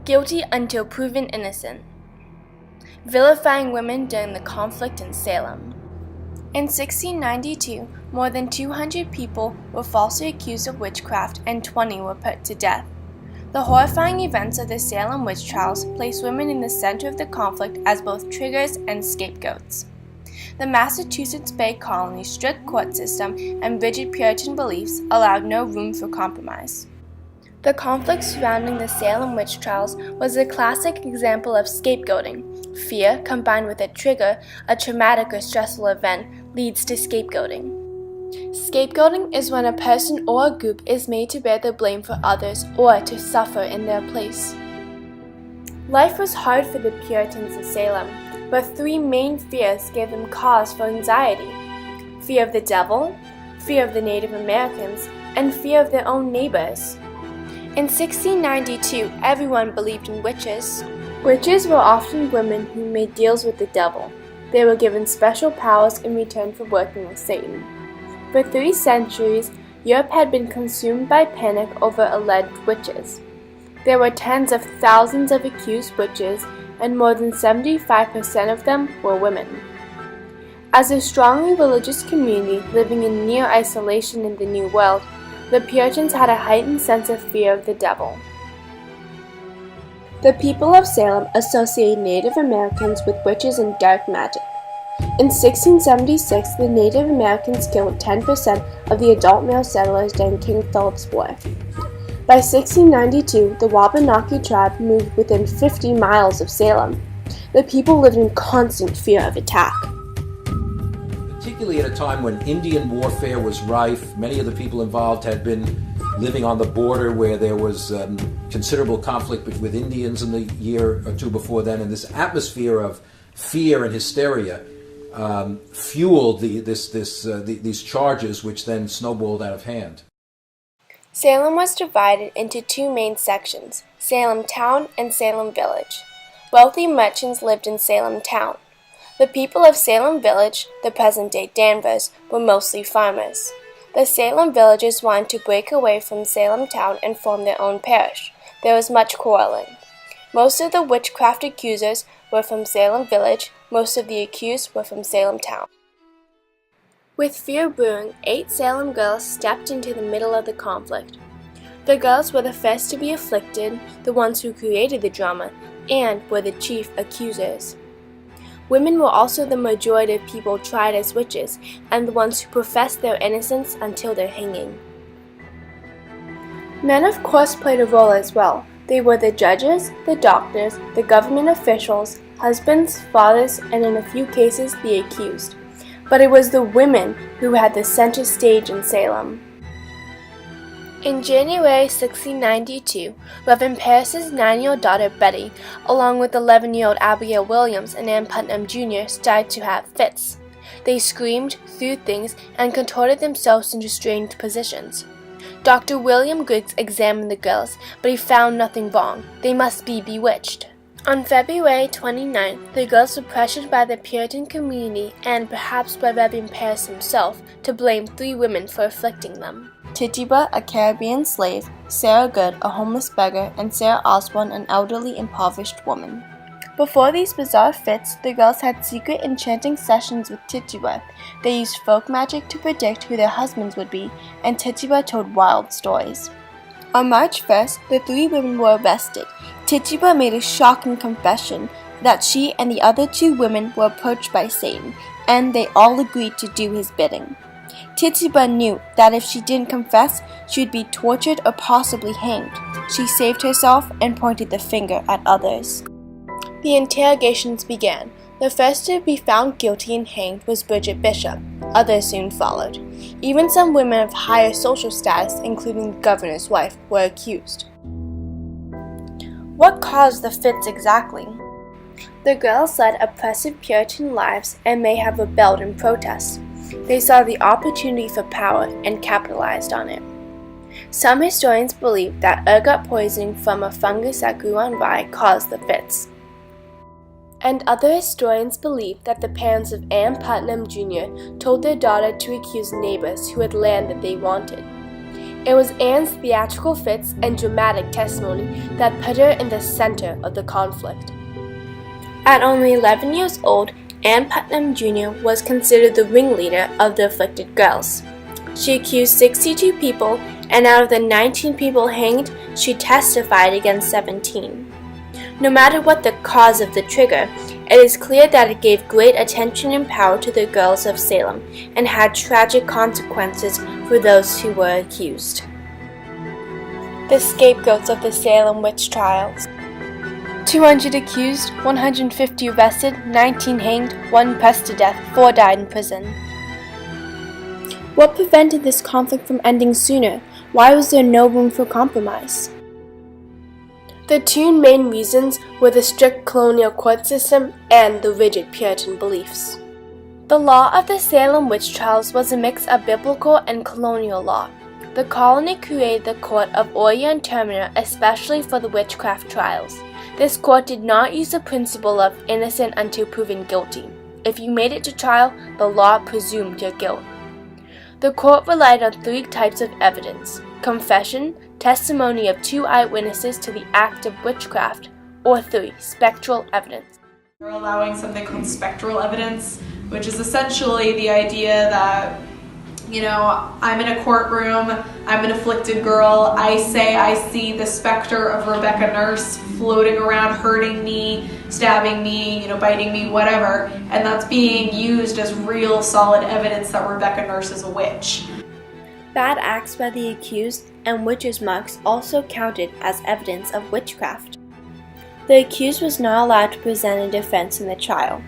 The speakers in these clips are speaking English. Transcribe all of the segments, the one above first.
Guilty until proven innocent. Vilifying women during the conflict in Salem. In 1692, more than 200 people were falsely accused of witchcraft and 20 were put to death. The horrifying events of the Salem witch trials placed women in the center of the conflict as both triggers and scapegoats. The Massachusetts Bay Colony's strict court system and rigid Puritan beliefs allowed no room for compromise. The conflict surrounding the Salem witch trials was a classic example of scapegoating. Fear, combined with a trigger, a traumatic or stressful event, leads to scapegoating. Scapegoating is when a person or a group is made to bear the blame for others or to suffer in their place. Life was hard for the Puritans of Salem, but three main fears gave them cause for anxiety: fear of the devil, fear of the Native Americans, and fear of their own neighbors. In 1692, everyone believed in witches. Witches were often women who made deals with the devil. They were given special powers in return for working with Satan. For 3 centuries, Europe had been consumed by panic over alleged witches. There were tens of thousands of accused witches, and more than 75% of them were women. As a strongly religious community living in near isolation in the New World, the Puritans had a heightened sense of fear of the devil. The people of Salem associated Native Americans with witches and dark magic. In 1676, the Native Americans killed 10% of the adult male settlers during King Philip's War. By 1692, the Wabanaki tribe moved within 50 miles of Salem. The people lived in constant fear of attack. Particularly at a time when Indian warfare was rife, many of the people involved had been living on the border where there was considerable conflict with Indians in the year or two before then, and this atmosphere of fear and hysteria fueled these charges, which then snowballed out of hand. Salem was divided into 2 main sections, Salem Town and Salem Village. Wealthy merchants lived in Salem Town. The people of Salem Village, the present-day Danvers, were mostly farmers. The Salem villagers wanted to break away from Salem Town and form their own parish. There was much quarreling. Most of the witchcraft accusers were from Salem Village. Most of the accused were from Salem Town. With fear brewing, 8 Salem girls stepped into the middle of the conflict. The girls were the first to be afflicted, the ones who created the drama, and were the chief accusers. Women were also the majority of people tried as witches, and the ones who professed their innocence until their hanging. Men, of course, played a role as well. They were the judges, the doctors, the government officials, husbands, fathers, and in a few cases, the accused. But it was the women who had the center stage in Salem. In January 1692, Reverend Parris's 9-year-old daughter Betty, along with 11-year-old Abigail Williams and Ann Putnam Jr., started to have fits. They screamed, threw things, and contorted themselves into strange positions. Dr. William Griggs examined the girls, but he found nothing wrong. They must be bewitched. On February 29th, the girls were pressured by the Puritan community and perhaps by Reverend Parris himself to blame 3 women for afflicting them: Tituba, a Caribbean slave, Sarah Good, a homeless beggar, and Sarah Osborne, an elderly, impoverished woman. Before these bizarre fits, the girls had secret enchanting sessions with Tituba. They used folk magic to predict who their husbands would be, and Tituba told wild stories. On March 1st, the 3 women were arrested. Tituba made a shocking confession that she and the other 2 women were approached by Satan, and they all agreed to do his bidding. Tituba knew that if she didn't confess, she would be tortured or possibly hanged. She saved herself and pointed the finger at others. The interrogations began. The first to be found guilty and hanged was Bridget Bishop. Others soon followed. Even some women of higher social status, including the governor's wife, were accused. What caused the fits exactly? The girls led oppressive Puritan lives and may have rebelled in protest. They saw the opportunity for power and capitalized on it. Some historians believe that ergot poisoning from a fungus that grew on rye caused the fits. And other historians believe that the parents of Ann Putnam Jr. told their daughter to accuse neighbors who had land that they wanted. It was Anne's theatrical fits and dramatic testimony that put her in the center of the conflict. At only 11 years old, Ann Putnam Jr. was considered the ringleader of the afflicted girls. She accused 62 people, and out of the 19 people hanged, she testified against 17. No matter what the cause of the trigger, it is clear that it gave great attention and power to the girls of Salem and had tragic consequences for those who were accused. The scapegoats of the Salem witch trials. 200 accused, 150 arrested, 19 hanged, 1 pressed to death, 4 died in prison. What prevented this conflict from ending sooner? Why was there no room for compromise? The two main reasons were the strict colonial court system and the rigid Puritan beliefs. The law of the Salem witch trials was a mix of biblical and colonial law. The colony created the court of Oyer and Terminer especially for the witchcraft trials. This court did not use the principle of innocent until proven guilty. If you made it to trial, the law presumed your guilt. The court relied on 3 types of evidence: confession, testimony of 2 eyewitnesses to the act of witchcraft, or 3, spectral evidence. We're allowing something called spectral evidence, which is essentially the idea that, I'm in a courtroom, I'm an afflicted girl, I say I see the specter of Rebecca Nurse floating around, hurting me, stabbing me, biting me, whatever, and that's being used as real solid evidence that Rebecca Nurse is a witch. Bad acts by the accused and witches' marks also counted as evidence of witchcraft. The accused was not allowed to present a defense in the trial.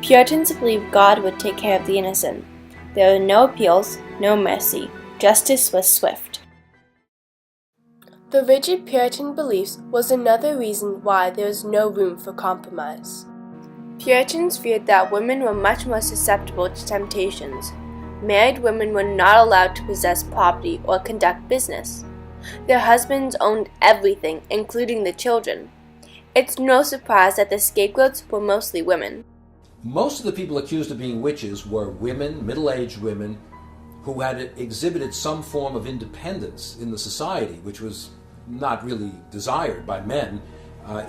Puritans believed God would take care of the innocent. There were no appeals, no mercy. Justice was swift. The rigid Puritan beliefs was another reason why there was no room for compromise. Puritans feared that women were much more susceptible to temptations. Married women were not allowed to possess property or conduct business. Their husbands owned everything, including the children. It's no surprise that the scapegoats were mostly women. Most of the people accused of being witches were women, middle-aged women, who had exhibited some form of independence in the society, which was not really desired by men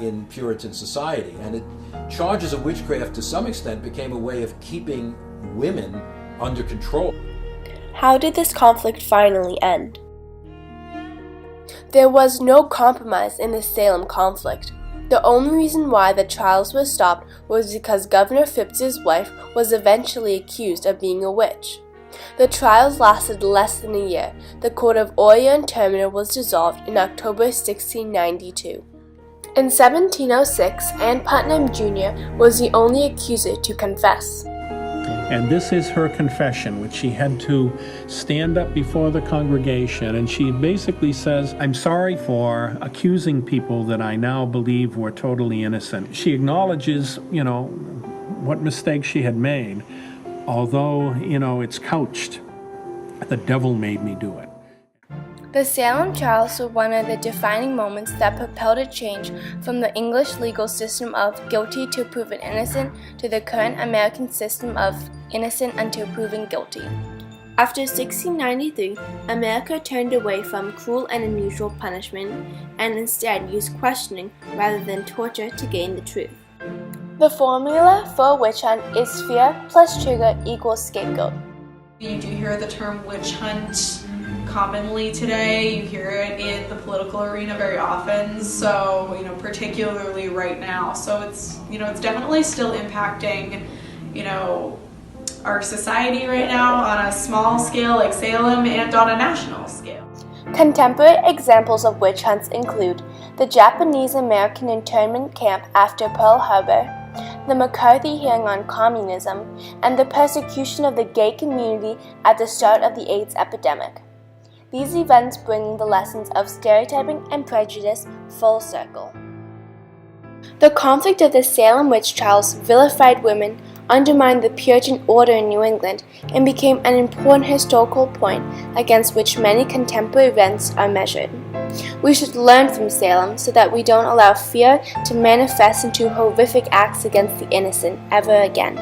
in Puritan society. And charges of witchcraft, to some extent, became a way of keeping women under control. How did this conflict finally end? There was no compromise in the Salem conflict. The only reason why the trials were stopped was because Governor Phipps's wife was eventually accused of being a witch. The trials lasted less than a year. The court of Oyer and Terminer was dissolved in October 1692. In 1706, Ann Putnam Jr. was the only accuser to confess. And this is her confession, which she had to stand up before the congregation, and she basically says, I'm sorry for accusing people that I now believe were totally innocent. She acknowledges, what mistakes she had made, although, it's couched, the devil made me do it. The Salem trials were one of the defining moments that propelled a change from the English legal system of guilty till proven innocent to the current American system of innocent until proven guilty. After 1693, America turned away from cruel and unusual punishment and instead used questioning rather than torture to gain the truth. The formula for a witch hunt is fear plus trigger equals scapegoat. You do hear the term witch hunt commonly today. You hear it in the political arena very often, so particularly right now. So it's it's definitely still impacting our society right now on a small scale like Salem and on a national scale. Contemporary examples of witch hunts include the Japanese-American internment camp after Pearl Harbor, the McCarthy hearing on communism, and the persecution of the gay community at the start of the AIDS epidemic. These events bring the lessons of stereotyping and prejudice full circle. The conflict of the Salem witch trials vilified women, undermined the Puritan order in New England, and became an important historical point against which many contemporary events are measured. We should learn from Salem so that we don't allow fear to manifest into horrific acts against the innocent ever again.